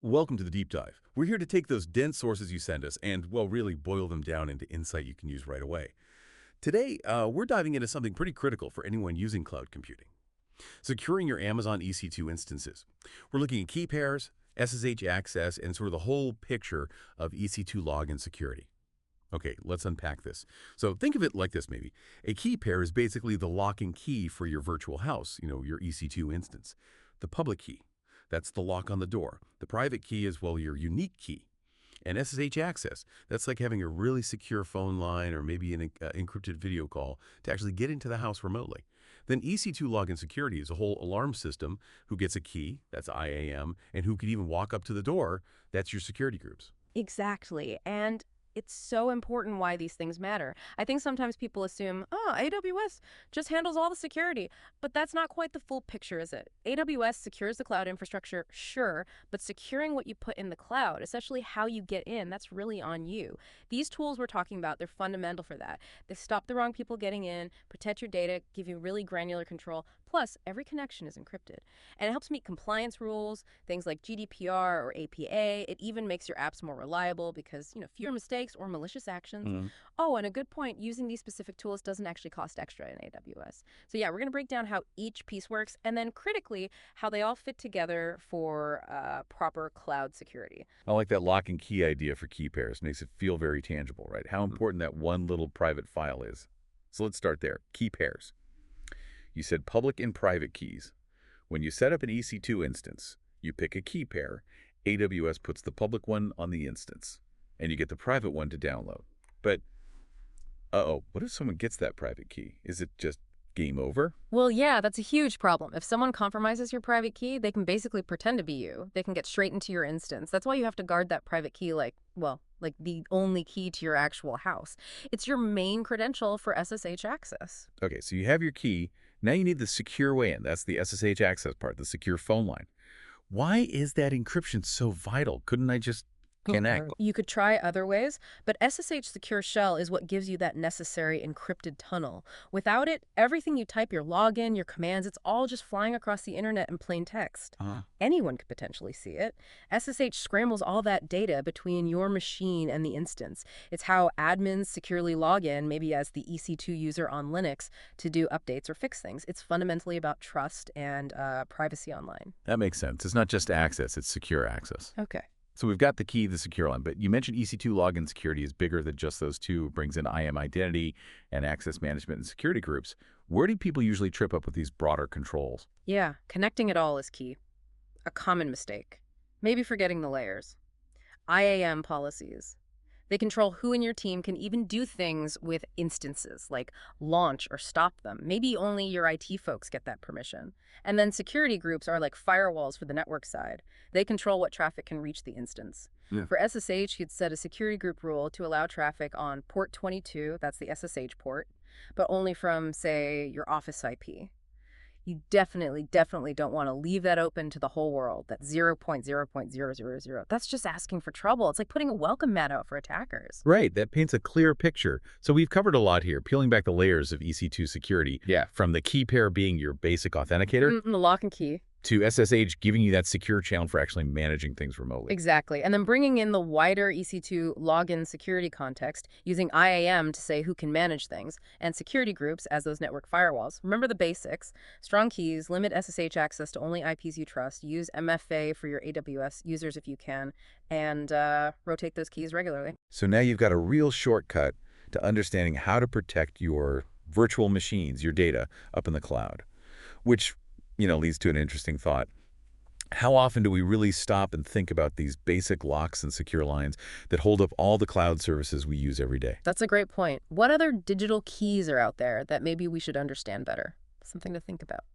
Welcome to the deep dive. We're here to take those dense sources you send us and, well, really boil them down into insight you can use right away. Today, we're diving into something pretty critical for anyone using cloud computing. Securing your Amazon EC2 instances. We're looking at key pairs, SSH access, and sort of the whole picture of EC2 login security. Okay, let's unpack this. So think of it like this maybe. A key pair is basically the lock and key for your virtual house, your EC2 instance. The public key, that's the lock on the door. The private key is, well, your unique key. And SSH access, that's like having a really secure phone line or maybe an encrypted video call to actually get into the house remotely. Then EC2 Login Security is a whole alarm system. Who gets a key, that's IAM, and who could even walk up to the door, that's your security groups. Exactly. And it's so important why these things matter. I think sometimes people assume, oh, AWS just handles all the security. But that's not quite the full picture, is it? AWS secures the cloud infrastructure, sure, but securing what you put in the cloud, especially how you get in, that's really on you. These tools we're talking about, they're fundamental for that. They stop the wrong people getting in, protect your data, give you really granular control. Plus, every connection is encrypted. And it helps meet compliance rules, things like GDPR or APA. It even makes your apps more reliable because, fewer mistakes or malicious actions. Oh, and a good point, using these specific tools doesn't actually cost extra in AWS. So yeah, we're going to break down how each piece works and then critically how they all fit together for proper cloud security. I like that lock and key idea for key pairs. Makes it feel very tangible, right? How important that one little private file is. So let's start there. Key pairs. You said public and private keys. When you set up an EC2 instance, you pick a key pair. AWS puts the public one on the instance, and you get the private one to download. But, what if someone gets that private key? Is it just game over? Well, yeah, that's a huge problem. If someone compromises your private key, they can basically pretend to be you. They can get straight into your instance. That's why you have to guard that private key like the only key to your actual house. It's your main credential for SSH access. Okay, so you have your key. Now you need the secure way in. That's the SSH access part, the secure phone line. Why is that encryption so vital? Couldn't I just connect? You could try other ways, but SSH Secure Shell is what gives you that necessary encrypted tunnel. Without it, everything you type, your login, your commands, it's all just flying across the internet in plain text. Anyone could potentially see it. SSH scrambles all that data between your machine and the instance. It's how admins securely log in, maybe as the EC2 user on Linux, to do updates or fix things. It's fundamentally about trust and privacy online. That makes sense. It's not just access, it's secure access. Okay. So we've got the key, the secure line, but you mentioned EC2 Login Security is bigger than just those two. It brings in IAM identity and access management and security groups. Where do people usually trip up with these broader controls? Yeah, connecting it all is key. A common mistake. Maybe forgetting the layers. IAM policies. They control who in your team can even do things with instances, like launch or stop them. Maybe only your IT folks get that permission. And then security groups are like firewalls for the network side. They control what traffic can reach the instance. Yeah. For SSH, you'd set a security group rule to allow traffic on port 22, that's the SSH port, but only from, say, your office IP. You definitely don't want to leave that open to the whole world. That's 0.0.000. That's just asking for trouble. It's like putting a welcome mat out for attackers. Right, that paints a clear picture. So we've covered a lot here, peeling back the layers of EC2 security. Yeah. From the key pair being your basic authenticator The lock and key. to SSH giving you that secure channel for actually managing things remotely. Exactly. And then bringing in the wider EC2 login security context, using IAM to say who can manage things, and security groups as those network firewalls. Remember the basics. Strong keys, limit SSH access to only IPs you trust, use MFA for your AWS users if you can, and rotate those keys regularly. So now you've got a real shortcut to understanding how to protect your virtual machines, your data, up in the cloud, which leads to an interesting thought. How often do we really stop and think about these basic locks and secure lines that hold up all the cloud services we use every day? That's a great point. What other digital keys are out there that maybe we should understand better? Something to think about.